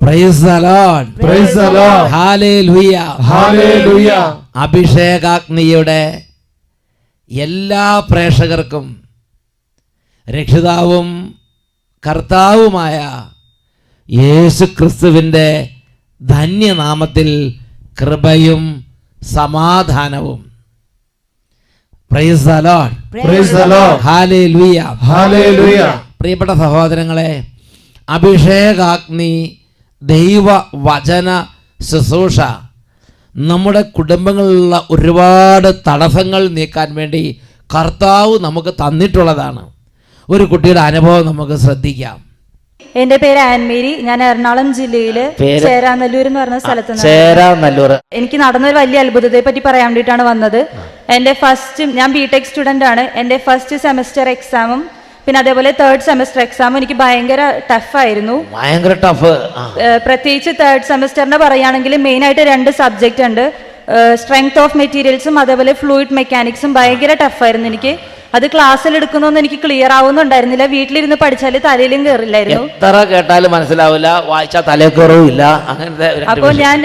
Price the Lord, praise the Lord, hallelujah, hallelujah. അഭിഷേകാഗ്നിയുടെ എല്ലാ പ്രേക്ഷകർക്കും രക്ഷിതാവും കർത്താവുമായ യേശുക്രിസ്തുവിൻ്റെ ധന്യനാമത്തിൽ കൃപയും സമാധാനവും. Praise the Lord, praise the Lord, hallelujah, hallelujah. പ്രിയപ്പെട്ട സഹോദരങ്ങളെ, അഭിഷേകാഗ്നി ദൈവവചന ശുശ്രൂഷ നമ്മുടെ കുടുംബങ്ങളിലുള്ള ഒരുപാട് തടസ്സങ്ങൾ നീക്കാൻ വേണ്ടി കർത്താവ് നമുക്ക് തന്നിട്ടുള്ളതാണ്. ഒരു കുട്ടിയുടെ അനുഭവം നമുക്ക് ശ്രദ്ധിക്കാം. എന്റെ പേര് ആൻമേരി. ഞാൻ എറണാകുളം ജില്ലയില് ചേരാനല്ലൂർ എന്ന് പറഞ്ഞ സ്ഥലത്ത് ചേരാനല്ലൂർ. എനിക്ക് നടന്നൊരു വലിയ അത്ഭുതത്തെ പറ്റി പറയാൻ വേണ്ടിയിട്ടാണ് വന്നത്. ഞാൻ ബിടെക് സ്റ്റുഡന്റ് ആണ്. എന്റെ ഫസ്റ്റ് സെമസ്റ്റർ എക്സാമും പിന്നെ അതേപോലെ തേർഡ് സെമസ്റ്റർ എക്സാമും എനിക്ക് ഭയങ്കര ടഫായിരുന്നു. ഭയങ്കര ടഫ്. പ്രത്യേകിച്ച് തേർഡ് സെമസ്റ്ററിന്റെ പറയുകയാണെങ്കിൽ മെയിൻ ആയിട്ട് 2 സബ്ജക്റ്റ് ഉണ്ട്. സ്ട്രെങ്ത് ഓഫ് മെറ്റീരിയൽസും അതേപോലെ ഫ്ലൂയിഡ് മെക്കാനിക്സും ഭയങ്കര ടഫായിരുന്നു എനിക്ക്. അത് ക്ലാസ്സിൽ എടുക്കുന്നൊന്നും എനിക്ക് ക്ലിയർ ആവുന്നുണ്ടായിരുന്നില്ല. വീട്ടിലിരുന്ന് പഠിച്ചാൽ തലയിലും കയറില്ലായിരുന്നു. എത്ര കേട്ടാലും മനസ്സിലാവില്ല, വായിച്ചാൽ തലയിൽ കയറില്ല. അങ്ങനത്തെ അപ്പോൾ ഞാൻ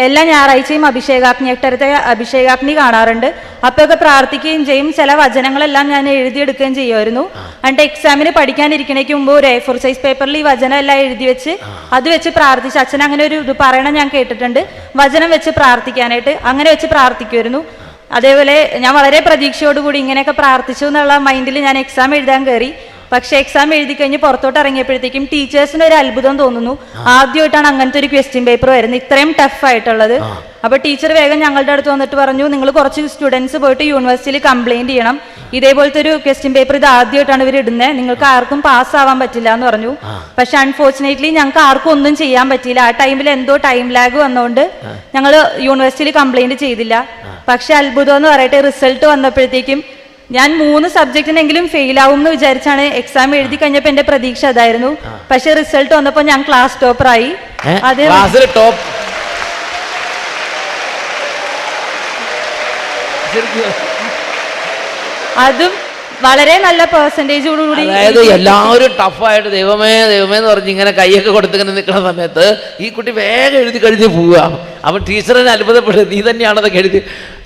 എല്ലാ ഞായറാഴ്ചയും അഭിഷേകാഗ്നി കാണാറുണ്ട്. അപ്പൊക്കെ പ്രാർത്ഥിക്കുകയും ചെയ്യും. ചില വചനങ്ങളെല്ലാം ഞാൻ എഴുതിയെടുക്കുകയും ചെയ്യുമായിരുന്നു. എന്നിട്ട് എക്സാമിന് പഠിക്കാനിരിക്കണേക്ക് മുമ്പ് ഒരു A4 സൈസ് പേപ്പറിൽ ഈ വചനം എല്ലാം എഴുതി വെച്ച് അത് വെച്ച് പ്രാർത്ഥിച്ച്, അച്ഛൻ അങ്ങനെ ഒരു ഇത് പറയണം ഞാൻ കേട്ടിട്ടുണ്ട്, വചനം വെച്ച് പ്രാർത്ഥിക്കാനായിട്ട്. അങ്ങനെ വെച്ച് പ്രാർത്ഥിക്കുമായിരുന്നു. അതേപോലെ ഞാൻ വളരെ പ്രതീക്ഷയോടുകൂടി ഇങ്ങനെയൊക്കെ പ്രാർത്ഥിച്ചു എന്നുള്ള മൈൻഡിൽ ഞാൻ എക്സാം എഴുതാൻ കയറി. പക്ഷെ എക്സാം എഴുതി കഴിഞ്ഞ് പുറത്തോട്ട് ഇറങ്ങിയപ്പോഴത്തേക്കും ടീച്ചേഴ്സിന് ഒരു അത്ഭുതം തോന്നുന്നു. ആദ്യമായിട്ടാണ് അങ്ങനത്തെ ഒരു ക്വസ്റ്റ്യൻ പേപ്പർ വരുന്നത്, ഇത്രയും ടഫ് ആയിട്ടുള്ളത്. അപ്പൊ ടീച്ചർ വേഗം ഞങ്ങളുടെ അടുത്ത് വന്നിട്ട് പറഞ്ഞു, നിങ്ങൾ കുറച്ച് സ്റ്റുഡൻസ് പോയിട്ട് യൂണിവേഴ്സിറ്റിയിൽ കംപ്ലൈന്റ് ചെയ്യണം, ഇതേപോലത്തെ ഒരു ക്വസ്റ്റ്യൻ പേപ്പർ ഇത് ആദ്യമായിട്ടാണ് ഇവർ ഇടുന്നത്, നിങ്ങൾക്ക് ആർക്കും പാസ് ആവാൻ പറ്റില്ല എന്ന് പറഞ്ഞു. പക്ഷെ അൺഫോർച്ചുനേറ്റ്ലി ഞങ്ങൾക്ക് ആർക്കും ഒന്നും ചെയ്യാൻ പറ്റിയില്ല. ആ ടൈമിൽ എന്തോ ടൈം ലാഗ് വന്നതുകൊണ്ട് ഞങ്ങൾ യൂണിവേഴ്സിറ്റിയിൽ കംപ്ലൈന്റ് ചെയ്തില്ല. പക്ഷെ അത്ഭുതം എന്ന് പറയട്ടെ, റിസൾട്ട് വന്നപ്പോഴത്തേക്കും ഞാൻ 3 സബ്ജക്റ്റിനെങ്കിലും ഫെയിൽ ആവും എന്ന് വിചാരിച്ചാണ് എക്സാം എഴുതി കഴിഞ്ഞപ്പോൾ എന്റെ പ്രതീക്ഷ അതായിരുന്നു. പക്ഷെ റിസൾട്ട് വന്നപ്പോൾ ഞാൻ ക്ലാസ് ടോപ്പറായി. അതും വളരെ നല്ല പെർസെന്റേജോടുകൂടി. അതായത് എല്ലാവരും ടഫായിട്ട് ദൈവമേ ദൈവമേ എന്ന് പറഞ്ഞ് ഇങ്ങനെ കൈയൊക്കെ കൊടുത്തിങ്ങനെ നിൽക്കുന്ന സമയത്ത് ഈ കുട്ടി വേഗം എഴുതി കഴിഞ്ഞ് പോവുക. അവൻ ടീച്ചറിനെ അത്ഭുതപ്പെടും, നീ തന്നെയാണെന്നൊക്കെ എഴുതി.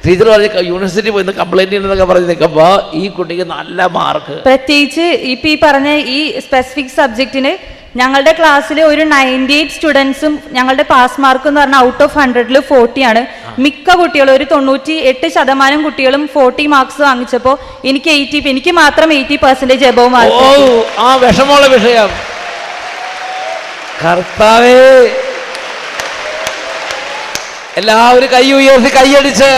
ടീച്ചർ പറഞ്ഞ് യൂണിവേഴ്സിറ്റി പോയി കംപ്ലൈന്റ് ചെയ്യുന്നതൊക്കെ പറഞ്ഞ് നിൽക്കുമ്പോൾ ഈ കുട്ടിക്ക് നല്ല മാർക്ക്. പ്രത്യേകിച്ച് ഇപ്പൊ ഈ പറഞ്ഞ ഈ സ്പെസിഫിക് സബ്ജക്റ്റിന് ഞങ്ങളുടെ ക്ലാസ്സിൽ ഒരു 98 സ്റ്റുഡൻസും ഞങ്ങളുടെ പാസ് മാർക്ക് എന്ന് പറഞ്ഞാൽ ഔട്ട് ഓഫ് 100ൽ 40 ആണ്. മിക്ക കുട്ടികളും ഒരു 98% കുട്ടികളും 40 മാർക്സ് വാങ്ങിച്ചപ്പോൾ എനിക്ക് 80, എനിക്ക് മാത്രം 80% എബോവ് മാർക്ക്. ആ വിഷമമുള്ള വിഷയം. കർത്താവേ, എല്ലാവരും കൈ ഉയർത്തി കൈയടിച്ച്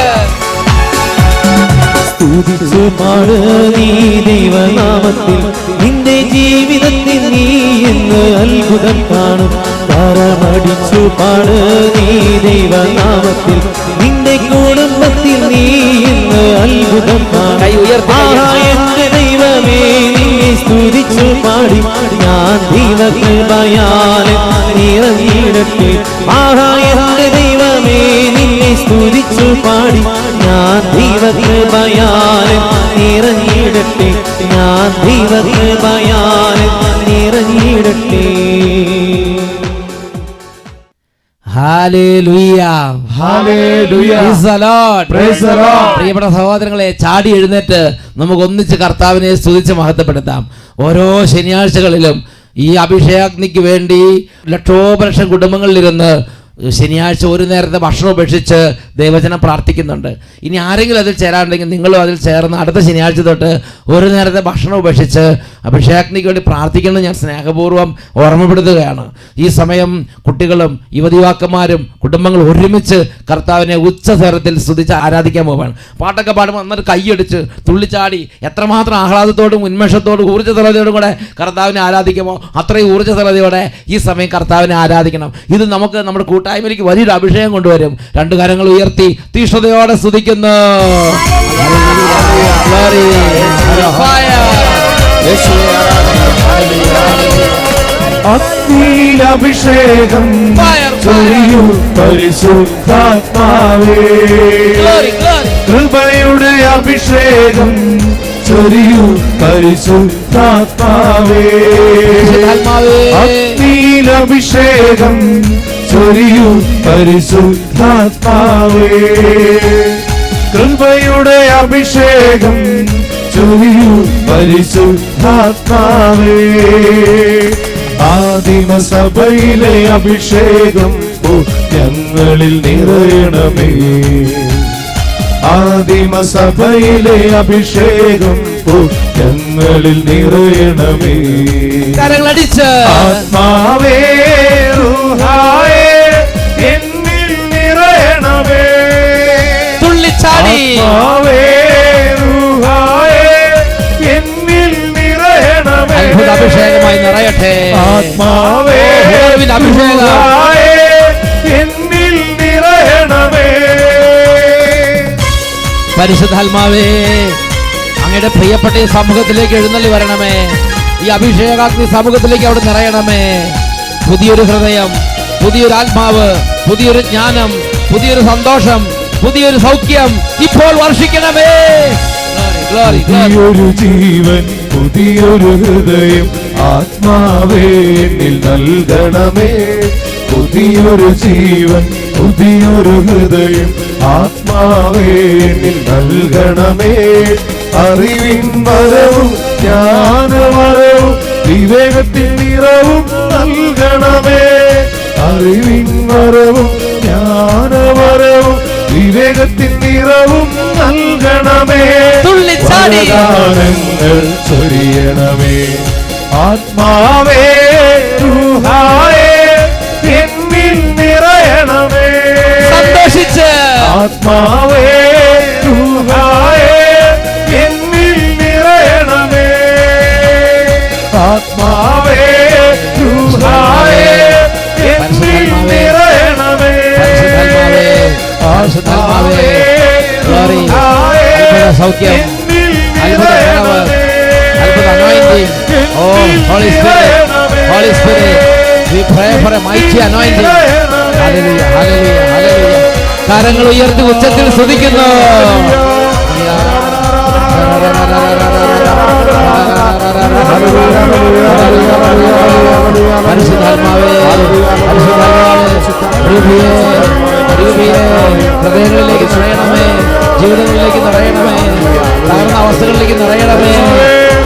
സ്തുതിച്ചു പാട് നീ ദൈവനാമത്തിൽ, നിന്റെ ജീവിതത്തിൽ നീ എന്ന് അത്ഭുതം കാണും. പരമടിച്ചു പാട് നീ ദൈവനാമത്തിൽ, നിന്റെ കുടുംബത്തിൽ നീ എന്ന് അത്ഭുതം കാണും. എന്റെ ദൈവമേ, നിന്നെ സ്തുതിച്ചു പാടി ഞാൻ ദൈവകൃപയാൽ നിറഞ്ഞിടട്ടെ. എന്റെ ദൈവമേ, നിന്നെ സ്തുതിച്ചു പാടി ഞാൻ ദൈവകൃപയാൽ നിറഞ്ഞിടട്ടെ, ഞാൻ ദൈവകൃപയാൽ നിറഞ്ഞിടട്ടെ. Hallelujah, hallelujah, praise the Lord, praise the Lord. പ്രിയപ്പെട്ട സഹോദരങ്ങളെ, ചാടി എഴുന്നേറ്റ് നമുക്ക് ഒന്നിച്ച് കർത്താവിനെ സ്തുതിച്ച് മഹത്വപ്പെടുത്താം. ഓരോ ശനിയാഴ്ചകളിലും ഈ അഭിഷേകാഗ്നിക്ക് വേണ്ടി ലക്ഷോപലക്ഷം കുടുംബങ്ങളിലിരുന്ന് ശനിയാഴ്ച ഒരു നേരത്തെ ഭക്ഷണം ഉപേക്ഷിച്ച് ദൈവജനം പ്രാർത്ഥിക്കുന്നുണ്ട്. ഇനി ആരെങ്കിലും അതിൽ ചേരാനുണ്ടെങ്കിൽ നിങ്ങളും അതിൽ ചേർന്ന് അടുത്ത ശനിയാഴ്ച തൊട്ട് ഒരു നേരത്തെ ഭക്ഷണം ഉപേക്ഷിച്ച് അഭിഷേകാഗ്നിക്ക് വേണ്ടി പ്രാർത്ഥിക്കുന്നത് ഞാൻ സ്നേഹപൂർവ്വം ഓർമ്മപ്പെടുത്തുകയാണ്. ഈ സമയം കുട്ടികളും യുവതിവാക്കന്മാരും കുടുംബങ്ങളും ഒരുമിച്ച് കർത്താവിനെ ഉച്ചസ്വരത്തിൽ സ്തുതിച്ച് ആരാധിക്കാൻ പോവാണ്. പാട്ടൊക്കെ പാടുമ്പോൾ എന്നിട്ട് കൈയടിച്ച് തുള്ളിച്ചാടി എത്രമാത്രം ആഹ്ലാദത്തോടും ഉന്മേഷത്തോടും ഊർജ്ജസ്വലതയോടും കൂടെ കർത്താവിനെ ആരാധിക്കുമോ അത്രയും ഊർജ്ജസ്വലതയോടെ ഈ സമയം കർത്താവിനെ ആരാധിക്കണം. ഇത് നമുക്ക് നമ്മുടെ കൂട്ടായ്മയിലേക്ക് വലിയൊരു അഭിഷേകം കൊണ്ടുവരും. 2 കരങ്ങൾ ഉയർത്തി തീഷ്ണതയോടെ സ്തുതിക്കുന്നു. അഗ്നിയിലഭിഷേകം ചൊരിയൂ പരിശുദ്ധാത്മാവേ, കൃപയുടെ അഭിഷേകം ചൊരിയൂ പരിശുദ്ധാത്മാവേ. പരിശുദ്ധാത്മാവേ. അഗ്നിയിലഭിഷേകം ചൊരിയൂ പരിശുദ്ധാത്മാവേ. കൃപയുടെ അഭിഷേകം ചൊരിയൂ പരിശുദ്ധാത്മാവേ. ആദിമസഭയിലെ അഭിഷേകം ഞങ്ങളിൽ നിറയണമേ. ആദിമസഭയിലെ അഭിഷേകം ഞങ്ങളിൽ നിറയണമേ. കരങ്ങളടിച്ച് ആത്മാവേ റൂഹായേ എന്നിൽ നിറയണമേ. തുള്ളിച്ചാടി ആത്മാവേ റൂഹായേ എന്നിൽ നിറയണമേ. അത്ഭുത അഭിഷേകമായി നിറയട്ടെ. ആത്മാവേ അഭിഷേകം റൂഹായേ എന്നിൽ നിറയണമേ. പരിശുദ്ധാത്മാവേ, അങ്ങയുടെ പ്രിയപ്പെട്ട ഈ സമൂഹത്തിലേക്ക് എഴുന്നള്ളി വരണമേ. ഈ അഭിഷേകാഗ്നി സമൂഹത്തിലേക്ക് അവിടെ നിറയണമേ. പുതിയൊരു ഹൃദയം, പുതിയൊരു ആത്മാവ്, പുതിയൊരു ജ്ഞാനം, പുതിയൊരു സന്തോഷം, പുതിയൊരു സൗഖ്യം ഇപ്പോൾ വർഷിക്കണമേ. Glory, glory, glory. പുതിയൊരു ജീവൻ, പുതിയൊരു ഹൃദയം ആത്മാവേ എന്നിൽ നൽകണമേ. പുതിയൊരു ജീവൻ, പുതിയൊരു ഹൃദയം ആത്മാവേ എന്നിൽ നൽകണമേ. അറിവിൻ വരവും ജ്ഞാനവരവും വിവേകത്തിൻ നിറവും നൽകണമേ. അറിവിൻ വരവും ജ്ഞാനവരവും വിവേകത്തിൻ നിറവും നൽകണമേ. തുള്ളിച്ചാടി വരദാനങ്ങൾ ചൊരിയണമേ. ആത്മാവേ റൂഹായേ എന്നിൽ നിറയണമേ. സന്തോഷിച്ച് ആത്മാവേ റൂഹായേ എന്നിൽ നിറയണമേ. ആത്മാവേ റൂഹായേ എന്നിൽ നിറയണമേ. പരിശുദ്ധാത്മാവേ, glory, അത്ഭുത സൗഖ്യം, അത്ഭുത കടവ്, അത്ഭുത anointing. Oh, Holy Spirit, Holy Spirit, we pray for a mighty anointing. Hallelujah, hallelujah, hallelujah. കരങ്ങൾ ഉയർത്തി ഉച്ചത്തിൽ സ്തുതിക്കുന്നു. പരിശുദ്ധാത്മാവേ, ഹൃദയങ്ങളിലേക്ക് നിറയണമേ. ജീവിതങ്ങളിലേക്ക് നിറയണമേ. തകർന്ന അവസ്ഥകളിലേക്ക് നിറയണമേ.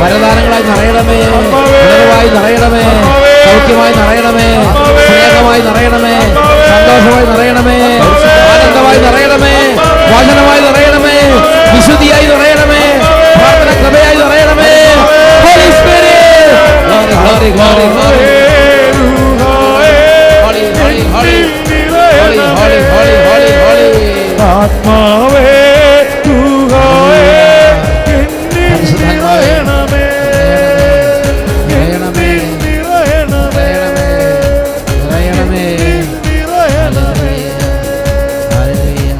വരദാനങ്ങളായി നിറയണമേ. ഉണർവായി നിറയണമേ. സൗഖ്യമായി നിറയണമേ. സ്നേഹമായി നിറയണമേ. സന്തോഷമായി നിറയണമേ. ആനന്ദമായി നിറയണമേ. വചനമായി നിറയണമേ. വിശുദ്ധിയായി നിറയണമേ. പ്രാർത്ഥന കൃപയായി നിറയണമേ. Holy Spirit, glory, glory, glory, glory. Holy, holy, holy, holy, holy, holy, holy, holy. ആത്മാവേ റൂഹായേ എന്നിൽ നിറയണമേ. നിറയണമേ, നിറയണമേ. നിറയണമേ. നിറയണമേ. Hallelujah,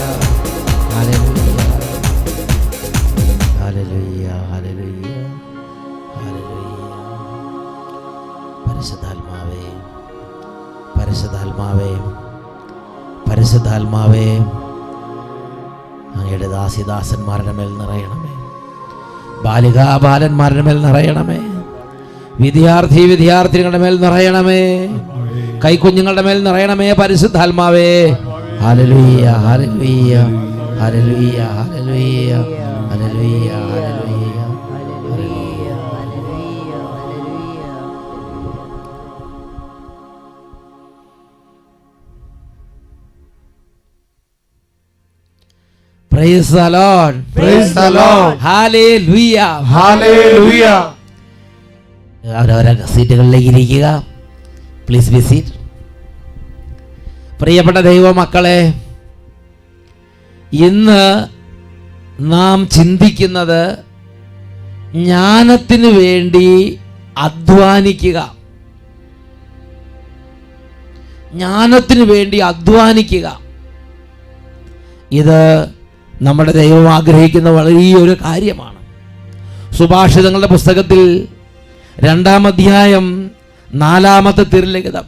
hallelujah, hallelujah, hallelujah, hallelujah. പരിശുദ്ധാത്മാവേ, പരിശുദ്ധാത്മാവേ, പരിശുദ്ധാത്മാവേ, അങ്ങയുടെ ദാസിദാസന്മാരുടെ മേൽ നിറയണമേ. ബാലികാബാലന്മാരുടെ മേൽ നിറയണമേ. വിദ്യാർത്ഥിനികളുടെ മേൽ നിറയണമേ. കൈക്കുഞ്ഞുങ്ങളുടെ മേൽ നിറയണമേ. പരിശുദ്ധാത്മാവേ, hallelujah, hallelujah, hallelujah, hallelujah, hallelujah, hallelujah. Praise the Lord. Praise the Lord. Hallelujah. Hallelujah. അവരവരെ സീറ്റുകളിലേക്ക് ഇരിക്കുക. Please be seat. പ്രിയപ്പെട്ട ദൈവമക്കളെ, ഇന്ന് നാം ചിന്തിക്കുന്നത് ജ്ഞാനത്തിന് വേണ്ടി അധ്വാനിക്കുക. ജ്ഞാനത്തിന് വേണ്ടി അധ്വാനിക്കുക. ഇത് നമ്മുടെ ദൈവം ആഗ്രഹിക്കുന്ന വലിയൊരു കാര്യമാണ്. സുഭാഷിതങ്ങളുടെ പുസ്തകത്തിൽ 2-ാം അധ്യായം 4-ാമത്തെ തിരുലിഖിതം,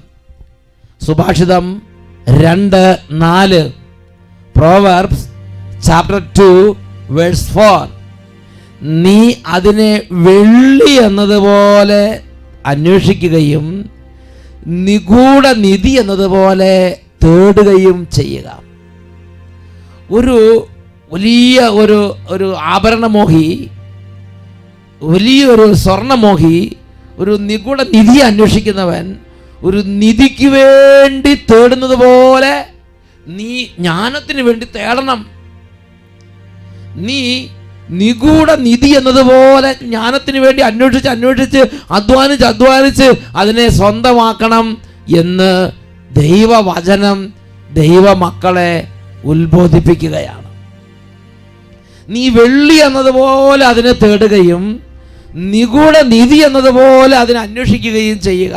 സുഭാഷിതം 2:4, Proverbs chapter 2 verse 4. നീ അതിനെ വെള്ളി എന്നതുപോലെ അന്വേഷിക്കുകയും നിഗൂഢ നിധി എന്നതുപോലെ തേടുകയും ചെയ്യുക. ഒരു വലിയ ഒരു ആഭരണമോഹി, വലിയൊരു സ്വർണമോഹി, ഒരു നിഗൂഢ നിധി അന്വേഷിക്കുന്നവൻ ഒരു നിധിക്ക് വേണ്ടി തേടുന്നത് പോലെ നീ ജ്ഞാനത്തിന് വേണ്ടി തേടണം. നീ നിഗൂഢ നിധി എന്നതുപോലെ ജ്ഞാനത്തിന് വേണ്ടി അന്വേഷിച്ച് അധ്വാനിച്ച് അതിനെ സ്വന്തമാക്കണം എന്ന് ദൈവവചനം ദൈവമക്കളെ ഉത്ബോധിപ്പിക്കുകയാണ്. നീ വെള്ളി എന്നതുപോലെ അതിനെ തേടുകയും നിഗൂഢ നിധി എന്നതുപോലെ അതിനെ അന്വേഷിക്കുകയും ചെയ്യുക.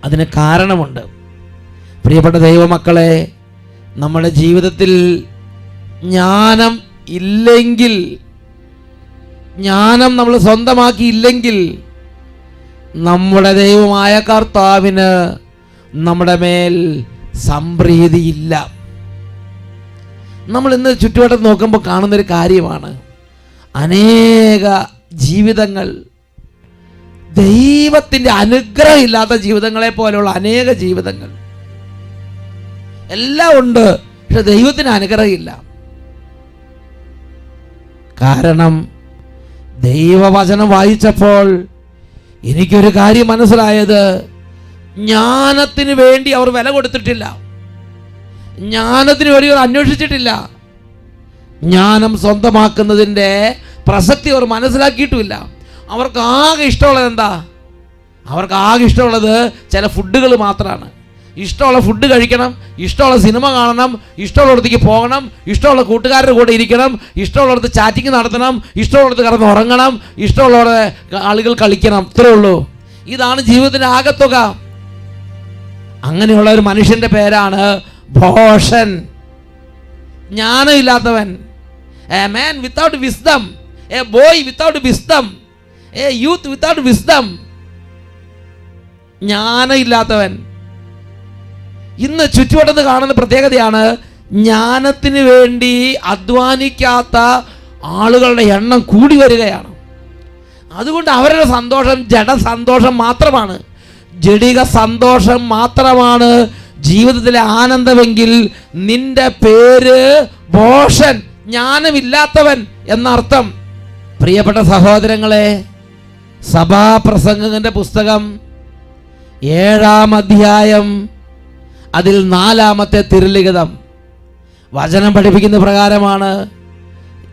അതിന് കാരണമുണ്ട്. പ്രിയപ്പെട്ട ദൈവമക്കളെ, നമ്മുടെ ജീവിതത്തിൽ ജ്ഞാനം ഇല്ലെങ്കിൽ, ജ്ഞാനം നമ്മൾ സ്വന്തമാക്കിയില്ലെങ്കിൽ നമ്മുടെ ദൈവമായ കർത്താവിന് നമ്മുടെ മേൽ സംപ്രീതിയില്ല. നമ്മൾ ഇന്ന് ചുറ്റുവട്ടത്ത് നോക്കുമ്പോൾ കാണുന്നൊരു കാര്യമാണ്, അനേക ജീവിതങ്ങൾ ദൈവത്തിൻ്റെ അനുഗ്രഹം ഇല്ലാത്ത ജീവിതങ്ങളെ പോലെയുള്ള അനേക ജീവിതങ്ങൾ. എല്ലാം ഉണ്ട്, പക്ഷെ ദൈവത്തിന് അനുഗ്രഹമില്ല. കാരണം ദൈവവചനം വായിച്ചപ്പോൾ എനിക്കൊരു കാര്യം മനസ്സിലായത്, ജ്ഞാനത്തിന് വേണ്ടി അവർ വില കൊടുത്തിട്ടില്ല, ജ്ഞാനത്തിന് വേണ്ടി അവർ അന്വേഷിച്ചിട്ടില്ല, ജ്ഞാനം സ്വന്തമാക്കുന്നതിൻ്റെ പ്രസക്തി അവർ മനസ്സിലാക്കിയിട്ടുമില്ല. അവർക്ക് ആകെ ഇഷ്ടമുള്ളത് എന്താ? അവർക്ക് ആകെ ഇഷ്ടമുള്ളത് ചില ഫുഡുകൾ മാത്രമാണ്. ഇഷ്ടമുള്ള ഫുഡ് കഴിക്കണം, ഇഷ്ടമുള്ള സിനിമ കാണണം, ഇഷ്ടമുള്ളിടത്തേക്ക് പോകണം, ഇഷ്ടമുള്ള കൂട്ടുകാരുടെ കൂടെ ഇരിക്കണം, ഇഷ്ടമുള്ളിടത്ത് ചാറ്റിങ് നടത്തണം, ഇഷ്ടമുള്ളിടത്ത് കിടന്ന് ഉറങ്ങണം, ഇഷ്ടമുള്ള ആളുകൾ കളിക്കണം. ഇത്രേ ഉള്ളൂ. ഇതാണ് ജീവിതത്തിൻ്റെ ആകത്തുക. അങ്ങനെയുള്ള ഒരു മനുഷ്യൻ്റെ പേരാണ് ഭോഷൻ, ജ്ഞാനമില്ലാത്തവൻ. A man without wisdom, a boy without wisdom, a youth without wisdom. ജ്ഞാനമില്ലാത്തവൻ. ഇന്ന് ചുറ്റുവട്ടത്ത് കാണുന്ന പ്രത്യേകതയാണ്, ജ്ഞാനത്തിന് വേണ്ടി അധ്വാനിക്കാത്ത ആളുകളുടെ എണ്ണം കൂടി വരികയാണ്. അതുകൊണ്ട് അവരുടെ സന്തോഷം ജഡസന്തോഷം മാത്രമാണ്, ജഡിക സന്തോഷം മാത്രമാണ് ജീവിതത്തിലെ ആനന്ദമെങ്കിൽ നിന്റെ പേര് ഭോഷൻ, ജ്ഞാനമില്ലാത്തവൻ എന്നർത്ഥം. പ്രിയപ്പെട്ട സഹോദരങ്ങളെ, സഭാപ്രസംഗകന്റെ പുസ്തകം 7-ാം അധ്യായം അതിൽ 4-ാമത്തെ തിരുലിഖിതം വചനം പഠിപ്പിക്കുന്ന പ്രകാരമാണ്,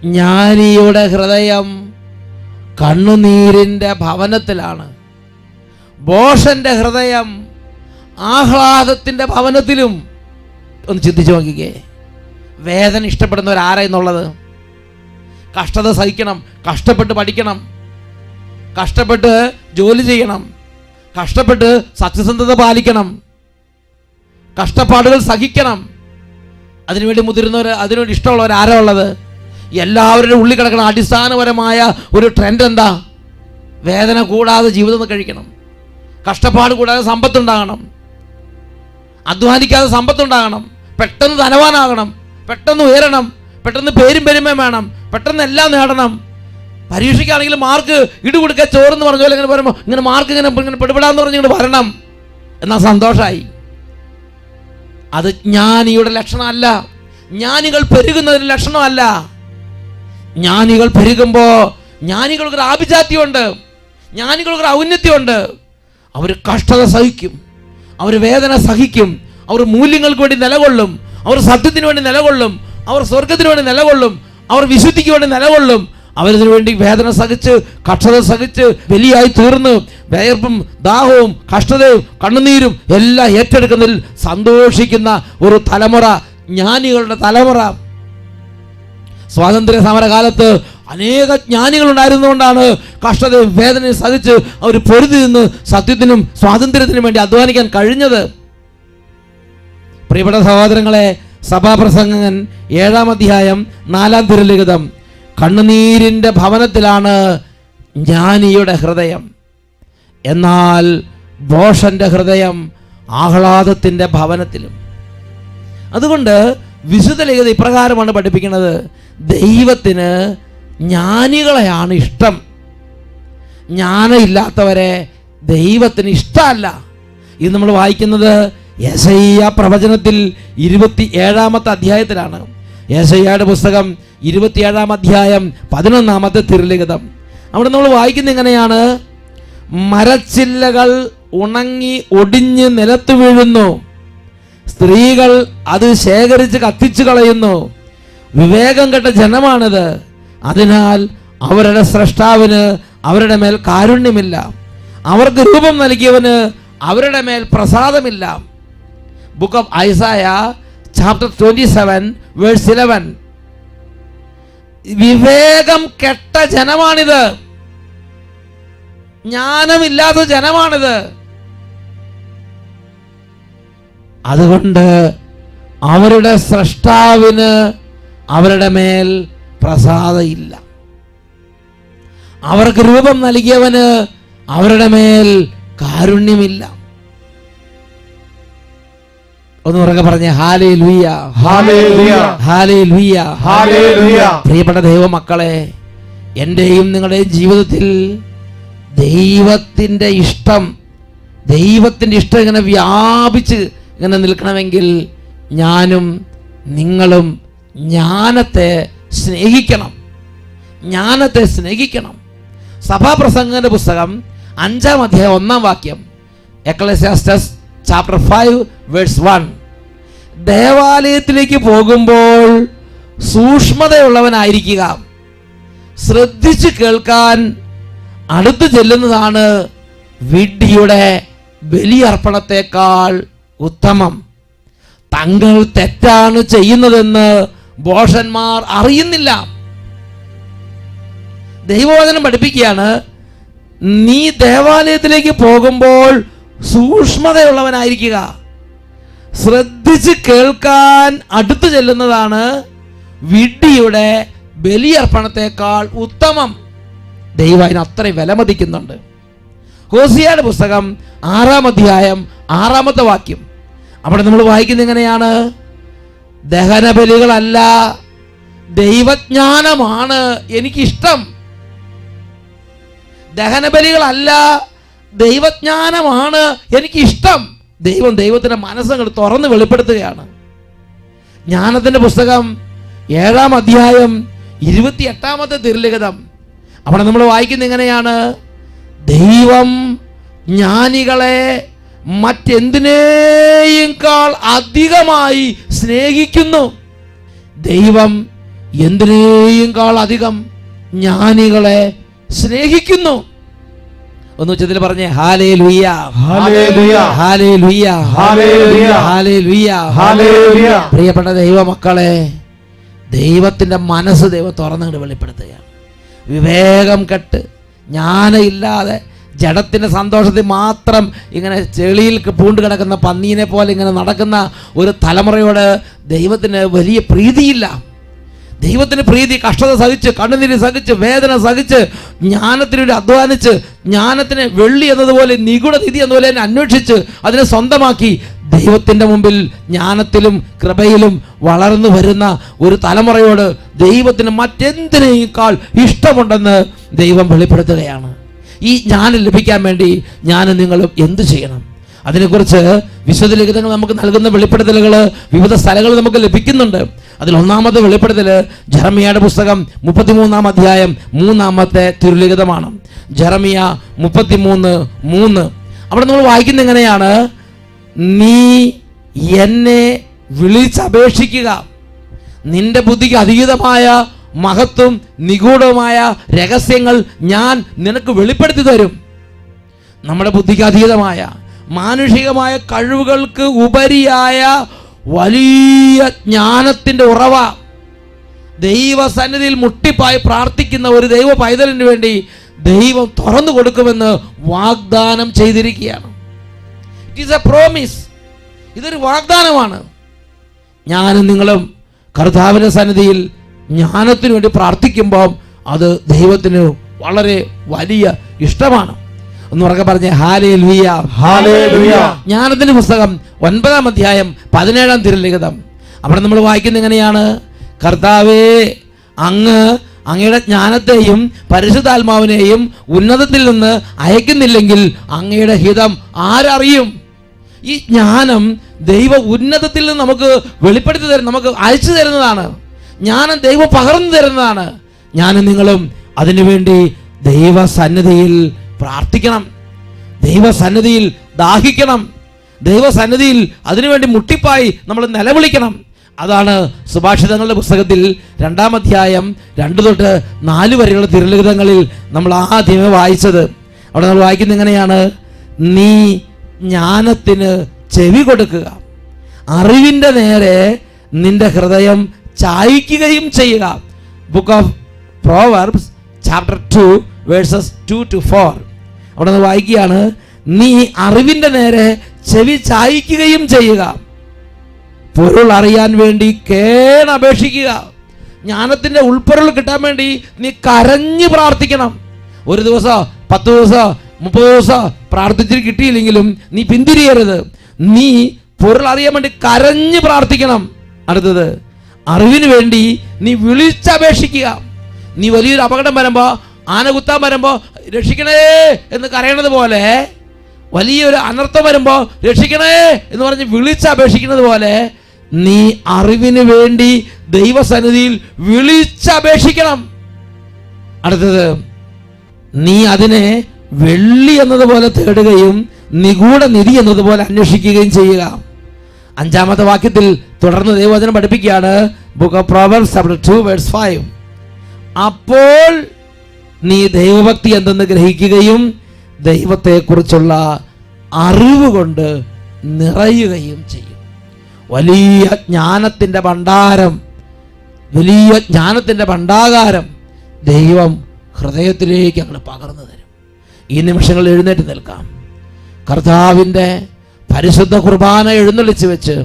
ജ്ഞാനിയുടെ ഹൃദയം കണ്ണുനീരിൻ്റെ ഭവനത്തിലാണ്, ഭോഷന്റെ ഹൃദയം ആഹ്ലാദത്തിൻ്റെ ഭവനത്തിലും. ഒന്ന് ചിന്തിച്ചു നോക്കിക്കേ, വേദന ഇഷ്ടപ്പെടുന്നവരാരാ എന്നുള്ളത്? കഷ്ടത സഹിക്കണം, കഷ്ടപ്പെട്ട് പഠിക്കണം, കഷ്ടപ്പെട്ട് ജോലി ചെയ്യണം, കഷ്ടപ്പെട്ട് സത്യസന്ധത പാലിക്കണം, കഷ്ടപ്പാടുകൾ സഹിക്കണം. അതിനുവേണ്ടി മുതിരുന്നവർ, അതിനുവേണ്ടി ഇഷ്ടമുള്ളവർ ആരാ ഉള്ളത്? എല്ലാവരുടെ ഉള്ളിൽ കിടക്കുന്ന അടിസ്ഥാനപരമായ ഒരു ട്രെൻഡ് എന്താ? വേദന കൂടാതെ ജീവിതം കഴിക്കണം, കഷ്ടപ്പാട് കൂടാതെ സമ്പത്തുണ്ടാകണം, അധ്വാനിക്കാതെ സമ്പത്തുണ്ടാകണം, പെട്ടെന്ന് ധനവാനാകണം, പെട്ടെന്ന് ഉയരണം, പെട്ടെന്ന് പേരും പെരുമയും വേണം, പെട്ടെന്ന് എല്ലാം നേടണം. പരീക്ഷയ്ക്കാണെങ്കിൽ മാർക്ക് ഇടുകൊടുക്കുക ചോറെന്ന് പറഞ്ഞ പോലെ ഇങ്ങനെ പറയുമ്പോൾ ഇങ്ങനെ മാർക്ക് ഇങ്ങനെ പെടുപെടാന്ന് പറഞ്ഞ് ഇങ്ങോട്ട് വരണം, എന്നാൽ സന്തോഷമായി. അത് ജ്ഞാനിയുടെ ലക്ഷണമല്ല, ജ്ഞാനികൾ പെരുകുന്നതിന് ലക്ഷണമല്ല. ജ്ഞാനികൾ പെരുകുമ്പോൾ ജ്ഞാനികൾക്കൊരു ആഭിജാത്യമുണ്ട്, ജ്ഞാനികൾക്കൊരു ഔന്നത്യമുണ്ട്. അവർ കഷ്ടത സഹിക്കും, അവർ വേദന സഹിക്കും, അവർ മൂല്യങ്ങൾക്ക് വേണ്ടി നിലകൊള്ളും, അവർ സത്യത്തിന് വേണ്ടി നിലകൊള്ളും, അവർ സ്വർഗത്തിന് വേണ്ടി നിലകൊള്ളും, അവർ വിശുദ്ധിക്ക് വേണ്ടി നിലകൊള്ളും. അവരിതിനു വേണ്ടി വേദന സഹിച്ച് കഷ്ടത സഹിച്ച് ബലിയായി തീർന്ന് വിയർപ്പും ദാഹവും കഷ്ടതയും കണ്ണുനീരും എല്ലാം ഏറ്റെടുക്കുന്നതിൽ സന്തോഷിക്കുന്ന ഒരു തലമുറ, ജ്ഞാനികളുടെ തലമുറ. സ്വാതന്ത്ര്യ സമരകാലത്ത് അനേക ജ്ഞാനികൾ ഉണ്ടായിരുന്നുകൊണ്ടാണ് കഷ്ടതയും വേദനയും സഹിച്ച് അവർ പൊരുതി നിന്ന് സത്യത്തിനും സ്വാതന്ത്ര്യത്തിനും വേണ്ടി അധ്വാനിക്കാൻ കഴിഞ്ഞത്. പ്രിയപ്പെട്ട സഹോദരങ്ങളെ, സഭാപ്രസംഗകൻ 7-ാം അധ്യായം 4-ാം തിരുലിഖിതം, കണ്ണുനീരിൻ്റെ ഭവനത്തിലാണ് ജ്ഞാനിയുടെ ഹൃദയം, എന്നാൽ ഭോഷന്റെ ഹൃദയം ആഹ്ലാദത്തിൻ്റെ ഭവനത്തിലും. അതുകൊണ്ട് വിശുദ്ധ ലിഖിതം ഇപ്രകാരമാണ് പഠിപ്പിക്കുന്നത്, ദൈവത്തിന് ജ്ഞാനികളെയാണ് ഇഷ്ടം. ജ്ഞാനം ഇല്ലാത്തവരെ ദൈവത്തിന് ഇഷ്ടമല്ല. ഇത് നമ്മൾ വായിക്കുന്നത് യെശയ്യാ പ്രവചനത്തിൽ 27-ാമത്തെ അധ്യായത്തിലാണ്. യെശയ്യായുടെ പുസ്തകം 27-ാം അധ്യായം 11-ാമത്തെ തിരുലിഖിതം. അവിടെ നമ്മൾ വായിക്കുന്നത് ഇങ്ങനെയാണ്: മരച്ചില്ലകൾ ഉണങ്ങി ഒടിഞ്ഞ് നിലത്ത് വീഴുന്നു, സ്ത്രീകൾ അത് ശേഖരിച്ച് കത്തിച്ചു കളയുന്നു. വിവേകം കെട്ട ജനമാണിത്, അതിനാൽ അവരുടെ സ്രഷ്ടാവിന് അവരുടെ മേൽ കാരുണ്യമില്ല, അവർക്ക് രൂപം നൽകിയവന് അവരുടെ മേൽ പ്രസാദമില്ല. Book of Isaiah chapter 27 verse 11. വിവേകം കെട്ട ജനമാണിത്, ജ്ഞാനമില്ലാത്ത ജനമാണിത്. അതുകൊണ്ട് അവരുടെ സ്രഷ്ടാവിന് അവരുടെ മേൽ പ്രസാദമില്ല, അവർക്ക് രൂപം നൽകിയവന് അവരുടെ മേൽ കാരുണ്യമില്ല. ഒന്ന് ഉറക്കെ പറഞ്ഞേ, ഹല്ലേലൂയ, ഹല്ലേലൂയ, ഹല്ലേലൂയ, ഹല്ലേലൂയ. പ്രിയപ്പെട്ട ദൈവമക്കളെ, എൻ്റെയും നിങ്ങളുടെയും ജീവിതത്തിൽ ദൈവത്തിൻ്റെ ഇഷ്ടം ഇങ്ങനെ വ്യാപിച്ച് ഇങ്ങനെ നിൽക്കണമെങ്കിൽ ഞാനും നിങ്ങളും ജ്ഞാനത്തെ സ്നേഹിക്കണം. സഭാപ്രസംഗന്റെ പുസ്തകം 5-ാം അധ്യായം 1-ാം വാക്യം, എക്ലസിയാസ്റ്റസ് ചാപ്റ്റർ 5 വേഴ്സ് 1. ദേവാലയത്തിലേക്ക് പോകുമ്പോൾ സൂക്ഷ്മതയുള്ളവനായിരിക്കുക, ശ്രദ്ധിച്ചു കേൾക്കാൻ അടുത്ത് ചെല്ലുന്നതാണ് വിഡ്ഢിയുടെ ബലിയർപ്പണത്തെക്കാൾ ഉത്തമം. തങ്ങൾ തെറ്റാണ് ചെയ്യുന്നതെന്ന് ഭോഷന്മാർ അറിയുന്നില്ല. ദൈവവചനം പഠിപ്പിക്കുകയാണ്, നീ ദേവാലയത്തിലേക്ക് പോകുമ്പോൾ സൂക്ഷ്മതയുള്ളവനായിരിക്കുക, ശ്രദ്ധിച്ച് കേൾക്കാൻ അടുത്തു ചെല്ലുന്നതാണ് വിഡ്ഢിയുടെ ബലിയർപ്പണത്തെക്കാൾ ഉത്തമം. ദൈവം അതിന് അത്രയും വിലമതിക്കുന്നുണ്ട്. ഹോസിയയുടെ പുസ്തകം 6-ാം അധ്യായം 6-ാമത്തെ വാക്യം, അവിടെ നമ്മൾ വായിക്കുന്നത് എങ്ങനെയാണ്? ദഹനബലികളല്ല, ദൈവജ്ഞാനമാണ് എനിക്കിഷ്ടം. ദഹനബലികളല്ല, ദൈവജ്ഞാനമാണ് എനിക്കിഷ്ടം. ദൈവത്തിൻ്റെ മനസ്സങ്ങൾ തുറന്ന് വെളിപ്പെടുത്തുകയാണ്. ജ്ഞാനത്തിൻ്റെ പുസ്തകം 7-ാം അധ്യായം 28-ാമത്തെ തിരുലിഖിതം, അവിടെ നമ്മൾ വായിക്കുന്നത് എങ്ങനെയാണ്? ദൈവം ജ്ഞാനികളെ മറ്റെന്തിനേക്കാൾ അധികമായി സ്നേഹിക്കുന്നു. ദൈവം എന്തിനേക്കാൾ അധികം ജ്ഞാനികളെ സ്നേഹിക്കുന്നു. ഒന്ന് ഉച്ചത്തിൽ പറഞ്ഞേ, hallelujah, hallelujah, hallelujah, hallelujah, hallelujah, hallelujah. പ്രിയപ്പെട്ട ദൈവമക്കളെ, ദൈവത്തിൻ്റെ മനസ്സ് ദൈവം തുറന്നുകൊണ്ട് വെളിപ്പെടുത്തുകയാണ്. വിവേകം കെട്ട് ജ്ഞാനമില്ലാതെ ജഡത്തിൻ്റെ സന്തോഷത്തിൽ മാത്രം ഇങ്ങനെ ചെളിയിൽ പൂണ്ട് കിടക്കുന്ന പന്നീനെ പോലെ ഇങ്ങനെ നടക്കുന്ന ഒരു തലമുറയോട് ദൈവത്തിന് വലിയ പ്രീതിയില്ല. ദൈവത്തിന് പ്രീതി കഷ്ടത സഹിച്ച്, കണ്ണുനീര് സഹിച്ച്, വേദന സഹിച്ച്, ജ്ഞാനത്തിന് വേണ്ടി അധ്വാനിച്ച്, ജ്ഞാനത്തിന് വെള്ളി എന്നതുപോലെ നിഗൂഢ നിധി എന്നതുപോലെ തന്നെ അന്വേഷിച്ച് അതിനെ സ്വന്തമാക്കി ദൈവത്തിൻ്റെ മുമ്പിൽ ജ്ഞാനത്തിലും കൃപയിലും വളർന്നു വരുന്ന ഒരു തലമുറയോട് ദൈവത്തിന് മറ്റെന്തിനേക്കാൾ ഇഷ്ടമുണ്ടെന്ന് ദൈവം വെളിപ്പെടുത്തുകയാണ്. ഈ ജ്ഞാനം ലഭിക്കാൻ വേണ്ടി ഞാനും നിങ്ങളും എന്തു ചെയ്യണം? അതിനെക്കുറിച്ച് വിശുദ്ധ ലിഖിതങ്ങൾ നമുക്ക് നൽകുന്ന വെളിപ്പെടുത്തലുകൾ വിവിധ സ്ഥലങ്ങളിൽ നമുക്ക് ലഭിക്കുന്നുണ്ട്. അതിൽ ഒന്നാമത്തെ വെളിപ്പെടുത്തൽ ജെറമിയയുടെ പുസ്തകം 33-ാം അധ്യായം 3-ാമത്തെ തിരുലിഖിതമാണ്. ജെറമിയ 33:3. അവിടെ നമ്മൾ വായിക്കുന്നത് എങ്ങനെയാണ്? നീ എന്നെ വിളിച്ചപേക്ഷിക്കുക, നിന്റെ ബുദ്ധിക്ക് അതീതമായ മഹത്വം നിഗൂഢമായ രഹസ്യങ്ങൾ ഞാൻ നിനക്ക് വെളിപ്പെടുത്തി തരും. നമ്മുടെ ബുദ്ധിക്ക് അതീതമായ മാനുഷികമായ കഴിവുകൾക്ക് ഉപരിയായ വലിയ ജ്ഞാനത്തിൻ്റെ ഉറവ ദൈവസന്നിധിയിൽ മുട്ടിപ്പായി പ്രാർത്ഥിക്കുന്ന ഒരു ദൈവ പൈതലിന് വേണ്ടി ദൈവം തുറന്നു കൊടുക്കുമെന്ന് വാഗ്ദാനം ചെയ്തിരിക്കുകയാണ്. It is A promise. ഇതൊരു വാഗ്ദാനമാണ്. ഞാനും നിങ്ങളും കർത്താവിൻ്റെ സന്നിധിയിൽ ജ്ഞാനത്തിന് വേണ്ടി പ്രാർത്ഥിക്കുമ്പോൾ അത് ദൈവത്തിന് വളരെ വലിയ ഇഷ്ടമാണ്. ഒന്ന് ഉറക്കെ പറഞ്ഞേ, ഹല്ലേലൂയ, ഹല്ലേലൂയ. ജ്ഞാനത്തിന്റെ പുസ്തകം 9-ാം അധ്യായം 17-ാം തിരുലിഖിതം, അവിടെ നമ്മൾ വായിക്കുന്നത് എങ്ങനെയാണ്? കർത്താവേ, അങ്ങ് അങ്ങയുടെ ജ്ഞാനത്തെയും പരിശുദ്ധാത്മാവിനെയും ഉന്നതത്തിൽ നിന്ന് അയക്കുന്നില്ലെങ്കിൽ അങ്ങയുടെ ഹിതം ആരറിയും? ഈ ജ്ഞാനം ദൈവ ഉന്നതത്തിൽ നിന്ന് നമുക്ക് വെളിപ്പെടുത്തി തരുന്ന, നമുക്ക് അയച്ചു തരുന്നതാണ്. ജ്ഞാനം ദൈവം പകർന്നു തരുന്നതാണ്. ഞാനും നിങ്ങളും അതിനുവേണ്ടി ദൈവസന്നിധിയിൽ പ്രാർത്ഥിക്കണം, ദൈവസന്നിധിയിൽ ദാഹിക്കണം, ദൈവസന്നിധിയിൽ അതിനുവേണ്ടി മുട്ടിപ്പായി നമ്മൾ നിലവിളിക്കണം. അതാണ് സുഭാഷിതങ്ങളുടെ പുസ്തകത്തിൽ 2-ാം അധ്യായം 2 തൊട്ട് 4 വരെയുള്ള തിരുലിഖിതങ്ങളിൽ നമ്മൾ ആദ്യമേ വായിച്ചത്. അവിടെ നമ്മൾ വായിക്കുന്നത് എങ്ങനെയാണ്? നീ ജ്ഞാനത്തിന് ചെവി കൊടുക്കുക, അറിവിൻ്റെ നേരെ നിന്റെ ഹൃദയം ചായ്ക്കുകയും ചെയ്യുക. Book of proverbs chapter 2 versus 2-4. അവിടെ നിന്ന് വായിക്കുകയാണ്, നീ അറിവിൻ്റെ നേരെ ചെവി ചായ്ക്കുകയും ചെയ്യുക, പൊരുൾ അറിയാൻ വേണ്ടി കേണപേക്ഷിക്കുക. ജ്ഞാനത്തിൻ്റെ ഉൾപ്പൊരുൾ കിട്ടാൻ വേണ്ടി നീ കരഞ്ഞ് പ്രാർത്ഥിക്കണം. ഒരു ദിവസം 10 ദിവസം 30 ദിവസം പ്രാർത്ഥിച്ചിട്ട് കിട്ടിയില്ലെങ്കിലും നീ പിന്തിരിയരുത്. നീ പൊരുൾ അറിയാൻ വേണ്ടി കരഞ്ഞ് പ്രാർത്ഥിക്കണം. അടുത്തത്, അറിവിന് വേണ്ടി നീ വിളിച്ചപേക്ഷിക്കുക. നീ വലിയൊരു അപകടം വരുമ്പോൾ, ആന കുത്താൻ വരുമ്പോൾ രക്ഷിക്കണേ എന്ന് കരയണത് പോലെ, വലിയൊരു അനർത്ഥം വരുമ്പോൾ രക്ഷിക്കണേ എന്ന് പറഞ്ഞ് വിളിച്ചപേക്ഷിക്കുന്നത് പോലെ നീ അറിവിന് വേണ്ടി ദൈവസന്നിധിയിൽ വിളിച്ചപേക്ഷിക്കണം. അടുത്തത്, നീ അതിനെ വെള്ളി എന്നതുപോലെ തേടുകയും നിഗൂഢ നിധി എന്നതുപോലെ അന്വേഷിക്കുകയും ചെയ്യുക. 5-ാമത്തെ വാക്യത്തിൽ തുടർന്ന് ദൈവവചനം പഠിപ്പിക്കുകയാണ്. Book of proverbs chapter 2 verse 5. അപ്പോൾ നീ ദൈവഭക്തി എന്തെന്ന് ഗ്രഹിക്കുകയും ദൈവത്തെക്കുറിച്ചുള്ള അറിവ് കൊണ്ട് നിറയുകയും ചെയ്യും. വലിയ ജ്ഞാനത്തിൻ്റെ ഭണ്ഡാരം, വലിയ ജ്ഞാനത്തിൻ്റെ ഭണ്ഡാകാരം ദൈവം ഹൃദയത്തിലേക്ക് അങ്ങ് പകർന്നു തരും. ഈ നിമിഷങ്ങളിൽ എഴുന്നേറ്റ് നിൽക്കാം. കർത്താവിൻ്റെ പരിശുദ്ധ കുർബാന എഴുന്നള്ളിച്ച് വെച്ച്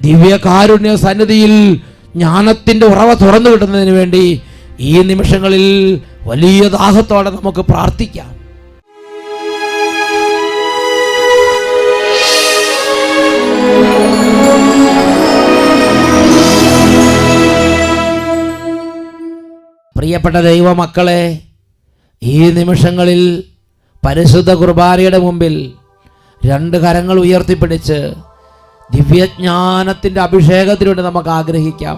ദിവ്യകാരുണ്യ സന്നിധിയിൽ ജ്ഞാനത്തിൻ്റെ ഉറവ തുറന്നു കിട്ടുന്നതിന് വേണ്ടി ഈ നിമിഷങ്ങളിൽ വലിയ ദാഹത്തോടെ നമുക്ക് പ്രാർത്ഥിക്കാം. പ്രിയപ്പെട്ട ദൈവമക്കളെ, ഈ നിമിഷങ്ങളിൽ പരിശുദ്ധ കുർബാനയുടെ മുമ്പിൽ 2 കരങ്ങൾ ഉയർത്തിപ്പിടിച്ച് ദിവ്യജ്ഞാനത്തിൻ്റെ അഭിഷേകത്തിലൂടെ നമുക്ക് ആഗ്രഹിക്കാം.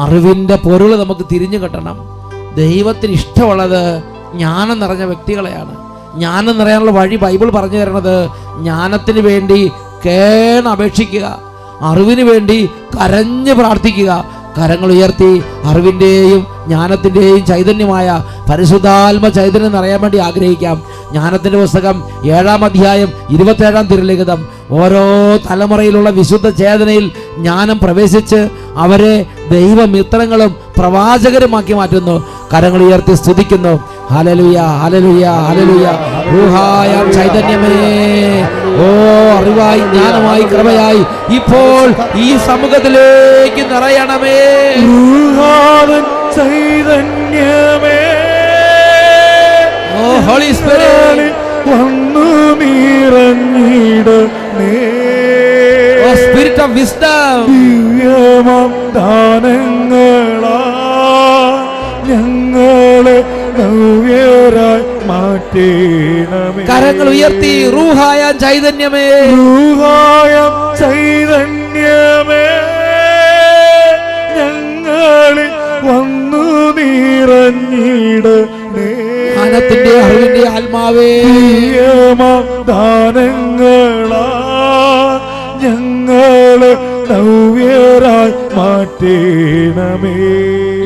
അറിവിൻ്റെ പൊരുൾ നമുക്ക് തിരിഞ്ഞു കിട്ടണം. ദൈവത്തിന് ഇഷ്ടമുള്ളത് ജ്ഞാനം നിറഞ്ഞ വ്യക്തികളെയാണ്. ജ്ഞാനം നിറയാനുള്ള വഴി ബൈബിൾ പറഞ്ഞു തരുന്നത് ജ്ഞാനത്തിന് വേണ്ടി കേണപേക്ഷിക്കുക, അറിവിന് വേണ്ടി കരഞ്ഞ് പ്രാർത്ഥിക്കുക. കരങ്ങൾ ഉയർത്തി അറിവിൻ്റെയും ജ്ഞാനത്തിൻ്റെയും ചൈതന്യമായ പരിശുദ്ധാത്മ ചൈതന്യം നിറയാൻ വേണ്ടി ആഗ്രഹിക്കാം. ജ്ഞാനത്തിൻ്റെ പുസ്തകം 7-ാം അധ്യായം 27-ാം തിരുലിഖിതം ഓരോ തലമുറയിലുള്ള വിശുദ്ധ ചേതനയിൽ ജ്ഞാനം പ്രവേശിച്ച് അവരെ ദൈവമിത്രങ്ങളും പ്രവാചകരുമാക്കി മാറ്റുന്നു. കരങ്ങൾ ഉയർത്തി സ്തുതിക്കുന്നു. Hallelujah, hallelujah, hallelujah. റൂഹായ ചൈതന്യമേ, ഓ അറിവായി, ജ്ഞാനമായി, കൃപയായി ഇപ്പോൾ ഈ സമൂഹത്തിലേക്ക് നിറയണമേ. ചൈതന്യമേ, ഓ ഹോളി സ്പിരിറ്റ് വന്നു നിറഞ്ഞിടണേ. ഓ സ്പിരിറ്റ് ഓഫ് വിസ്ഡം, ദിവ്യമാം ദാനങ്ങളാ ഞങ്ങളെ നവ്യരായി മാറ്റണമേ. കരങ്ങൾ ഉയർത്തി റൂഹായ ചൈതന്യമേ, റൂഹായ ചൈതന്യമേ, ഞങ്ങളിൽ വന്നു നിറഞ്ഞിടണേ. ജ്ഞാനത്തിന്റെ അറിവിന്റെ ആത്മാവേ, ദാനങ്ങളാ ഞങ്ങളെ നവ്യരായി മാറ്റണമേ.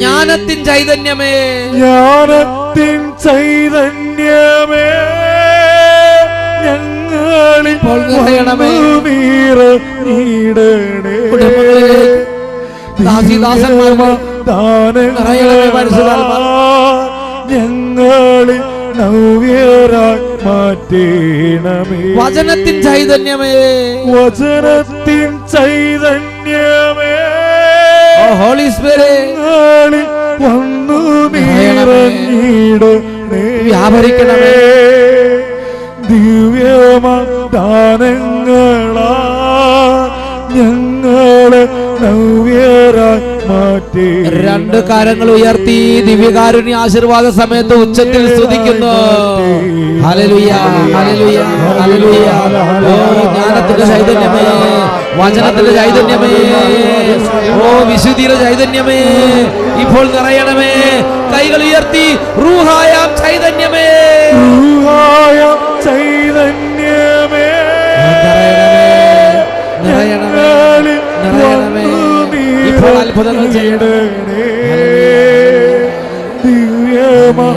ജ്ഞാനത്തിൻ ചൈതന്യമേ, ജ്ഞാനത്തിൻ ചൈതന്യമേ, ഞങ്ങളിൽ ഇപ്പോൾ നിറയണമേ. നിറഞ്ഞിടണേ. കുടുംബങ്ങളിലേക്ക് ദാസിദാസന്മാർ നിറയണമേ. പരിശുദ്ധാത്മാവേ, ഞങ്ങളിൽ നവ്യരായി മാറ്റണമേ. വചനത്തിൻ ചൈതന്യമേ, വചനത്തിൻ ചൈതന്യമേ, ഓ ഹോളി സ്പിരിറ്റ് വന്നു നിറഞ്ഞിടണേ. വ്യാപരിക്കണമേ. ദിവ്യദാനങ്ങളാ ഞങ്ങളെ നവ്യരായി മാറ്റേണമേ. രണ്ട് കരങ്ങൾ ഉയർത്തി ദിവ്യകാരുണ്യ ആശീർവാദ സമയത്ത് ഉച്ചത്തിൽ സ്തുതിക്കുന്നു. Hallelujah, hallelujah, hallelujah. ഓ ജ്ഞാനത്തിന്റെ ചൈതന്യമേ, വചനത്തിന്റെ ചൈതന്യമേ, ഓ വിശുദ്ധിയുടെ ചൈതന്യമേ, ഇപ്പോൾ നിറയണമേ. കൈകൾ ഉയർത്തി റൂഹായാം ചൈതന്യമേ, റൂഹായാം ചൈതന്യമേ, നിറയണമേ, നിറയണമേ. ഇപ്പോൾ അത്ഭുതങ്ങൾ ചെയ്യണമേ. ദിവ്യമാ